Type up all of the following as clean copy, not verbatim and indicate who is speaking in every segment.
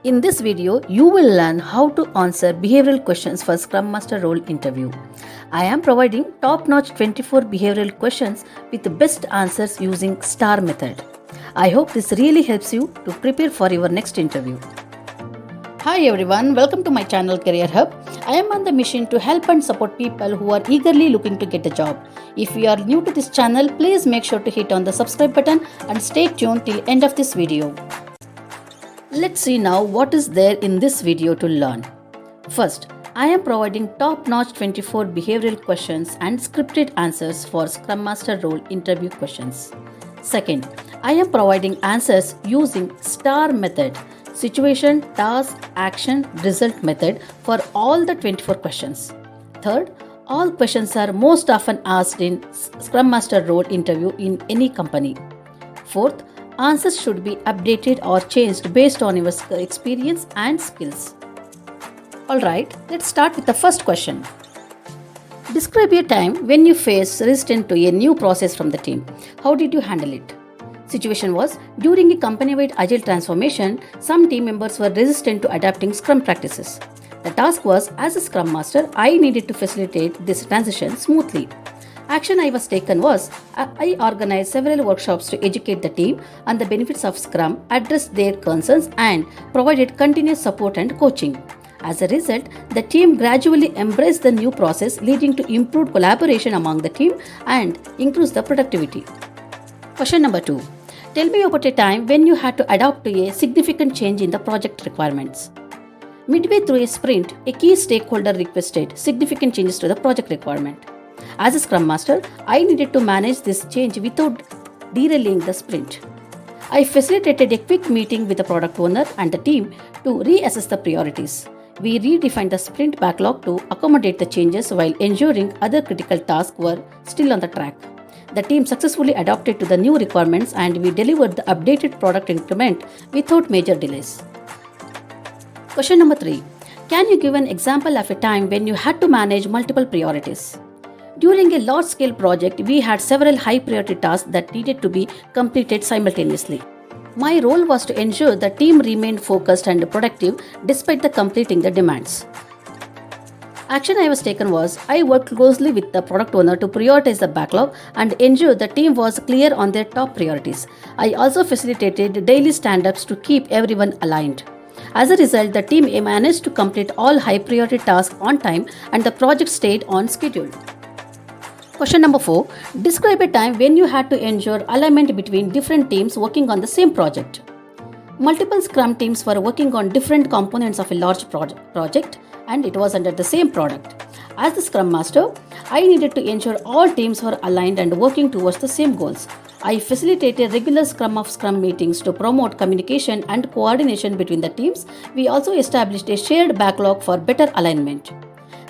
Speaker 1: In this video, you will learn how to answer behavioral questions for Scrum Master role interview. I am providing top-notch 24 behavioral questions with the best answers using STAR method. I hope this really helps you to prepare for your next interview. Hi everyone, welcome to my channel CareerHub. I am on the mission to help and support people who are eagerly looking to get a job. If you are new to this channel, please make sure to hit on the subscribe button and stay tuned till end of this video. Let's see now what is there in this video to learn. First, I am providing top-notch 24 behavioral questions and scripted answers for Scrum Master role interview questions. Second, I am providing answers using STAR method, situation, task, action, result method for all the 24 questions. Third, all questions are most often asked in Scrum Master role interview in any company. Fourth, answers should be updated or changed based on your experience and skills. Alright, let's start with the first question. Describe a time when you faced resistance to a new process from the team. How did you handle it? Situation was, during a company-wide Agile transformation, some team members were resistant to adapting Scrum practices. The task was, as a Scrum Master, I needed to facilitate this transition smoothly. Action I was taken was, I organized several workshops to educate the team on the benefits of Scrum, addressed their concerns and provided continuous support and coaching. As a result, the team gradually embraced the new process, leading to improved collaboration among the team and increased the productivity. Question number 2. Tell me about a time when you had to adapt to a significant change in the project requirements. Midway through a sprint, a key stakeholder requested significant changes to the project requirement. As a Scrum Master, I needed to manage this change without derailing the sprint. I facilitated a quick meeting with the product owner and the team to reassess the priorities. We redefined the sprint backlog to accommodate the changes while ensuring other critical tasks were still on the track. The team successfully adapted to the new requirements and we delivered the updated product increment without major delays. Question number 3. Can you give an example of a time when you had to manage multiple priorities? During a large-scale project, we had several high-priority tasks that needed to be completed simultaneously. My role was to ensure the team remained focused and productive despite the completing the demands. Action I was taken was, I worked closely with the product owner to prioritize the backlog and ensure the team was clear on their top priorities. I also facilitated daily stand-ups to keep everyone aligned. As a result, the team managed to complete all high-priority tasks on time and the project stayed on schedule. Question number 4. Describe a time when you had to ensure alignment between different teams working on the same project. Multiple Scrum teams were working on different components of a large project and it was under the same product. As the Scrum Master, I needed to ensure all teams were aligned and working towards the same goals. I facilitated regular Scrum meetings to promote communication and coordination between the teams. We also established a shared backlog for better alignment.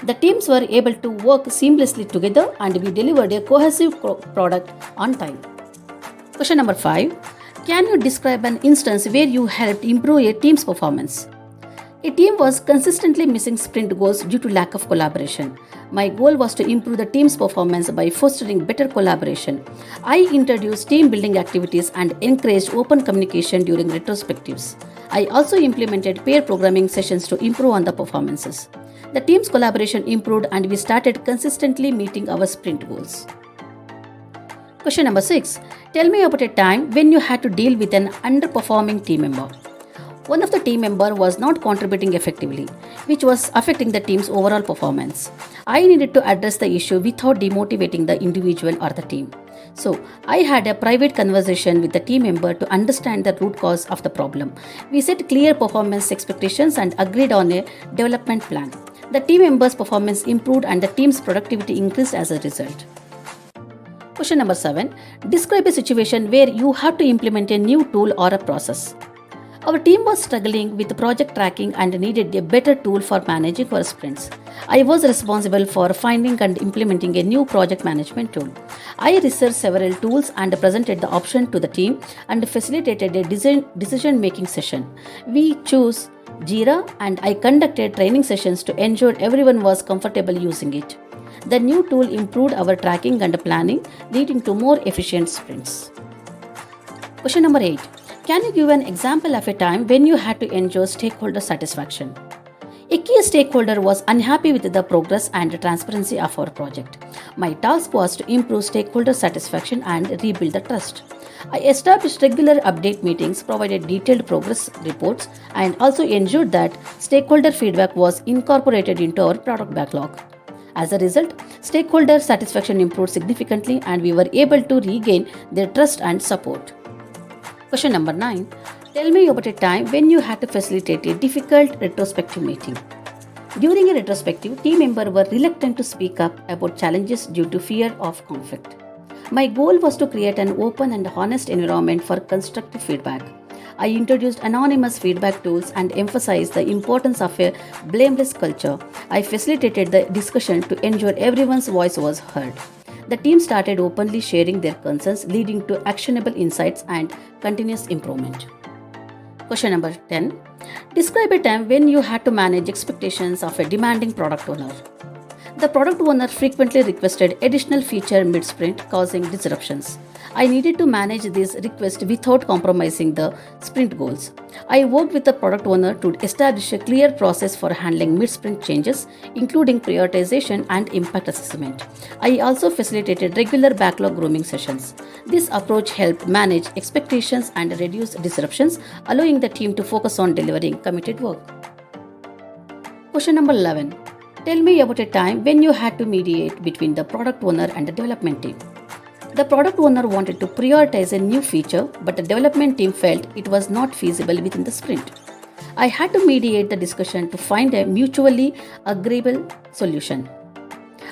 Speaker 1: The teams were able to work seamlessly together and we delivered a cohesive product on time. Question number 5. Can you describe an instance where you helped improve a team's performance? A team was consistently missing sprint goals due to lack of collaboration. My goal was to improve the team's performance by fostering better collaboration. I introduced team building activities and encouraged open communication during retrospectives. I also implemented pair programming sessions to improve on the performances. The team's collaboration improved and we started consistently meeting our sprint goals. Question number 6. Tell me about a time when you had to deal with an underperforming team member. One of the team members was not contributing effectively, which was affecting the team's overall performance. I needed to address the issue without demotivating the individual or the team. So, I had a private conversation with the team member to understand the root cause of the problem. We set clear performance expectations and agreed on a development plan. The team members' performance improved and the team's productivity increased as a result. Question number 7. Describe a situation where you have to implement a new tool or a process. Our team was struggling with project tracking and needed a better tool for managing our sprints. I was responsible for finding and implementing a new project management tool. I researched several tools and presented the option to the team and facilitated a decision-making session. We chose Jira and I conducted training sessions to ensure everyone was comfortable using it. The new tool improved our tracking and planning, leading to more efficient sprints. Question number 8. Can you give an example of a time when you had to ensure stakeholder satisfaction? A key stakeholder was unhappy with the progress and transparency of our project. My task was to improve stakeholder satisfaction and rebuild the trust. I established regular update meetings, provided detailed progress reports, and also ensured that stakeholder feedback was incorporated into our product backlog. As a result, stakeholder satisfaction improved significantly and we were able to regain their trust and support. Question number 9. Tell me about a time when you had to facilitate a difficult retrospective meeting. During a retrospective, team members were reluctant to speak up about challenges due to fear of conflict. My goal was to create an open and honest environment for constructive feedback. I introduced anonymous feedback tools and emphasized the importance of a blameless culture. I facilitated the discussion to ensure everyone's voice was heard. The team started openly sharing their concerns, leading to actionable insights and continuous improvement. Question number 10. Describe a time when you had to manage expectations of a demanding product owner. The product owner frequently requested additional feature mid-sprint, causing disruptions. I needed to manage this request without compromising the sprint goals. I worked with the product owner to establish a clear process for handling mid-sprint changes, including prioritization and impact assessment. I also facilitated regular backlog grooming sessions. This approach helped manage expectations and reduce disruptions, allowing the team to focus on delivering committed work. Question number 11. Tell me about a time when you had to mediate between the product owner and the development team. The product owner wanted to prioritize a new feature, but the development team felt it was not feasible within the sprint. I had to mediate the discussion to find a mutually agreeable solution.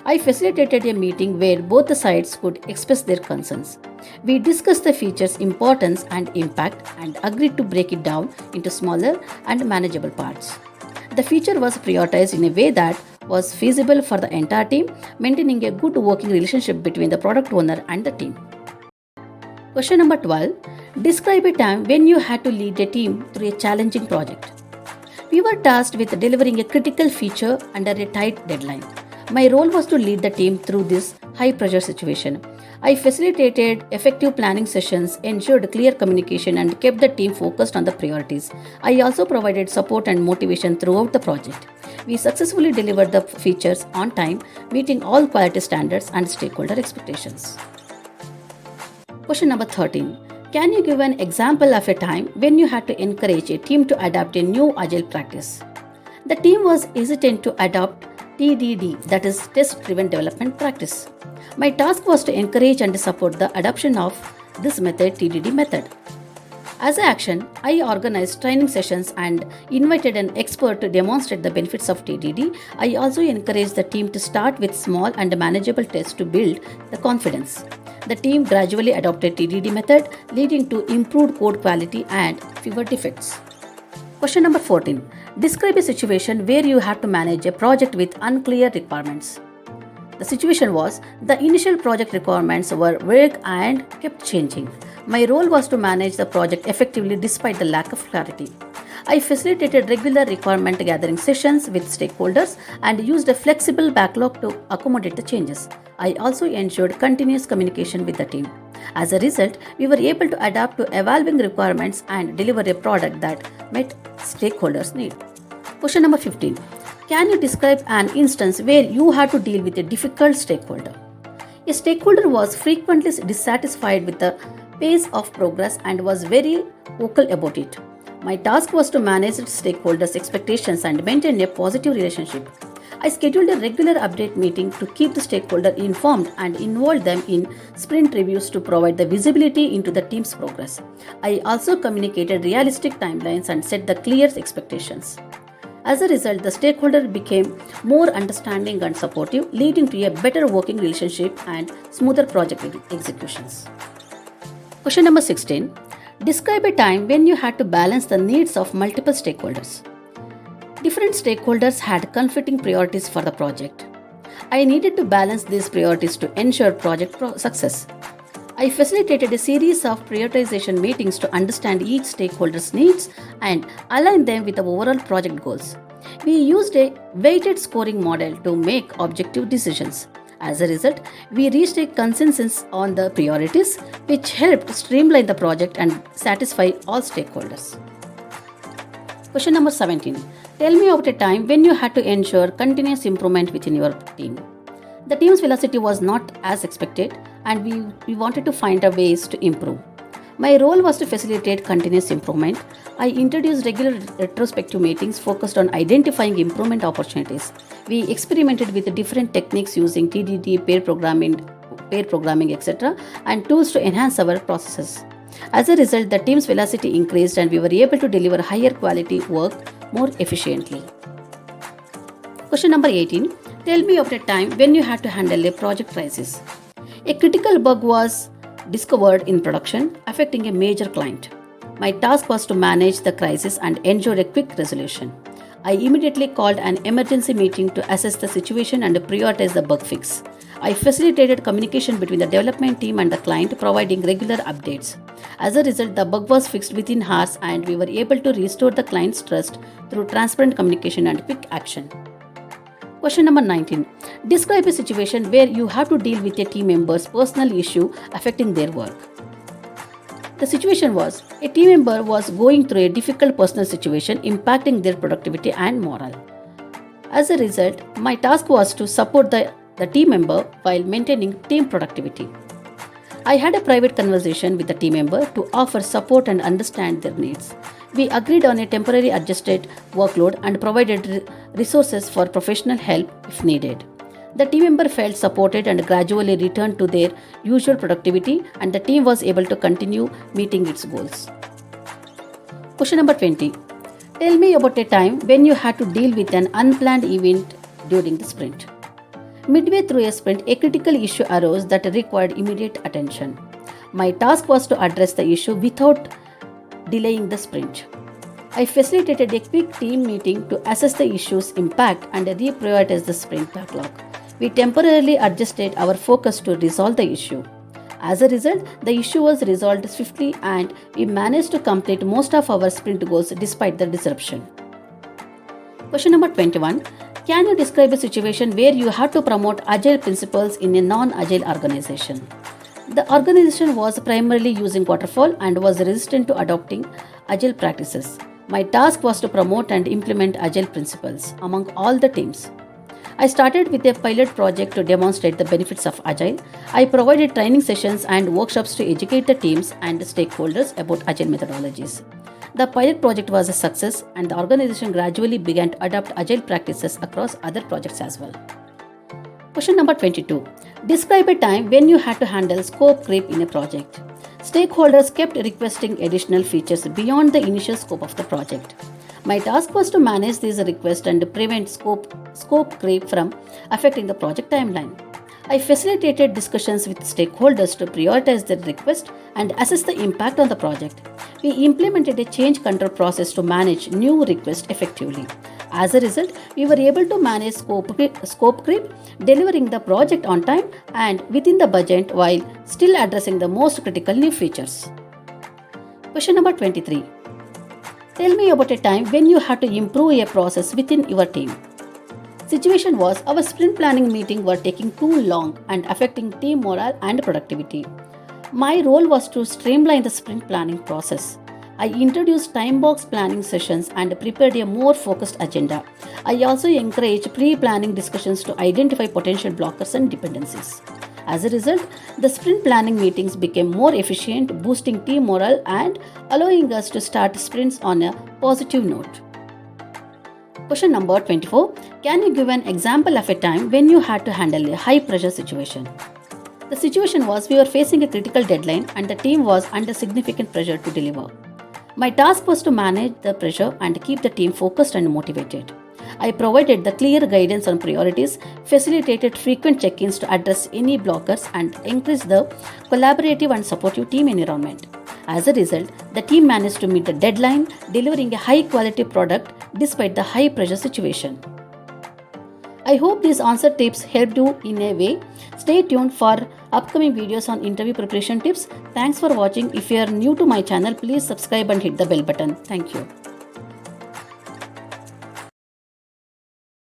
Speaker 1: I facilitated a meeting where both the sides could express their concerns. We discussed the feature's importance and impact and agreed to break it down into smaller and manageable parts. The feature was prioritized in a way that was feasible for the entire team, maintaining a good working relationship between the product owner and the team. Question number 12. Describe a time when you had to lead a team through a challenging project. We were tasked with delivering a critical feature under a tight deadline. My role was to lead the team through this high-pressure situation. I facilitated effective planning sessions, ensured clear communication, and kept the team focused on the priorities. I also provided support and motivation throughout the project. We successfully delivered the features on time, meeting all quality standards and stakeholder expectations. Question number 13. Can you give an example of a time when you had to encourage a team to adopt a new Agile practice? The team was hesitant to adopt TDD, that is test-driven development practice. My task was to encourage and support the adoption of this method, TDD method. As an action, I organized training sessions and invited an expert to demonstrate the benefits of TDD. I also encouraged the team to start with small and manageable tests to build the confidence. The team gradually adopted TDD method, leading to improved code quality and fewer defects. Question number 14. Describe a situation where you had to manage a project with unclear requirements. The situation was the initial project requirements were vague and kept changing. My role was to manage the project effectively despite the lack of clarity. I facilitated regular requirement gathering sessions with stakeholders and used a flexible backlog to accommodate the changes. I also ensured continuous communication with the team. As a result, we were able to adapt to evolving requirements and deliver a product that met stakeholders' needs. Question number 15. Can you describe an instance where you had to deal with a difficult stakeholder? A stakeholder was frequently dissatisfied with the pace of progress and was very vocal about it. My task was to manage stakeholders' expectations and maintain a positive relationship. I scheduled a regular update meeting to keep the stakeholder informed and involve them in sprint reviews to provide the visibility into the team's progress. I also communicated realistic timelines and set the clear expectations. As a result, the stakeholder became more understanding and supportive, leading to a better working relationship and smoother project executions. Question number 16. Describe a time when you had to balance the needs of multiple stakeholders. Different stakeholders had conflicting priorities for the project. I needed to balance these priorities to ensure project success. I facilitated a series of prioritization meetings to understand each stakeholder's needs and align them with the overall project goals. We used a weighted scoring model to make objective decisions. As a result, we reached a consensus on the priorities, which helped streamline the project and satisfy all stakeholders. Question number 17. Tell me about a time when you had to ensure continuous improvement within your team. The team's velocity was not as expected, and we wanted to find a ways to improve. My role was to facilitate continuous improvement. I introduced regular retrospective meetings focused on identifying improvement opportunities. We experimented with different techniques using TDD, pair programming, etc., and tools to enhance our processes. As a result, the team's velocity increased and we were able to deliver higher quality work more efficiently. Question number 18. Tell me about a time when you had to handle a project crisis. A critical bug was discovered in production, affecting a major client. My task was to manage the crisis and ensure a quick resolution. I immediately called an emergency meeting to assess the situation and prioritize the bug fix. I facilitated communication between the development team and the client, providing regular updates. As a result, the bug was fixed within hours and we were able to restore the client's trust through transparent communication and quick action. Question number 19. Describe a situation where you have to deal with a team member's personal issue affecting their work. The situation was, a team member was going through a difficult personal situation impacting their productivity and morale. As a result, my task was to support the team member while maintaining team productivity. I had a private conversation with the team member to offer support and understand their needs. We agreed on a temporary adjusted workload and provided resources for professional help if needed. The team member felt supported and gradually returned to their usual productivity, and the team was able to continue meeting its goals. Question number 20. Tell me about a time when you had to deal with an unplanned event during the sprint. Midway through a sprint, a critical issue arose that required immediate attention. My task was to address the issue without delaying the sprint. I facilitated a quick team meeting to assess the issue's impact and reprioritize the sprint backlog. We temporarily adjusted our focus to resolve the issue. As a result, the issue was resolved swiftly and we managed to complete most of our sprint goals despite the disruption. Question number 21. Can you describe a situation where you had to promote Agile principles in a non-Agile organization? The organization was primarily using waterfall and was resistant to adopting Agile practices. My task was to promote and implement Agile principles among all the teams. I started with a pilot project to demonstrate the benefits of Agile. I provided training sessions and workshops to educate the teams and stakeholders about Agile methodologies. The pilot project was a success and the organization gradually began to adopt Agile practices across other projects as well. Question number 22. Describe a time when you had to handle scope creep in a project. Stakeholders kept requesting additional features beyond the initial scope of the project. My task was to manage these requests and prevent scope creep from affecting the project timeline. I facilitated discussions with stakeholders to prioritize their request and assess the impact on the project. We implemented a change control process to manage new requests effectively. As a result, we were able to manage scope creep, delivering the project on time and within the budget while still addressing the most critical new features. Question number 23. Tell me about a time when you had to improve a process within your team. Situation was, our sprint planning meeting were taking too long and affecting team morale and productivity. My role was to streamline the sprint planning process. I introduced time-box planning sessions and prepared a more focused agenda. I also encouraged pre-planning discussions to identify potential blockers and dependencies. As a result, the sprint planning meetings became more efficient, boosting team morale and allowing us to start sprints on a positive note. Question number 24. Can you give an example of a time when you had to handle a high-pressure situation? The situation was, we were facing a critical deadline and the team was under significant pressure to deliver. My task was to manage the pressure and keep the team focused and motivated. I provided the clear guidance on priorities, facilitated frequent check-ins to address any blockers, and increased the collaborative and supportive team environment. As a result, the team managed to meet the deadline, delivering a high-quality product despite the high-pressure situation. I hope these answer tips helped you in a way. Stay tuned for upcoming videos on interview preparation tips. Thanks for watching. If you are new to my channel, please subscribe and hit the bell button. Thank you.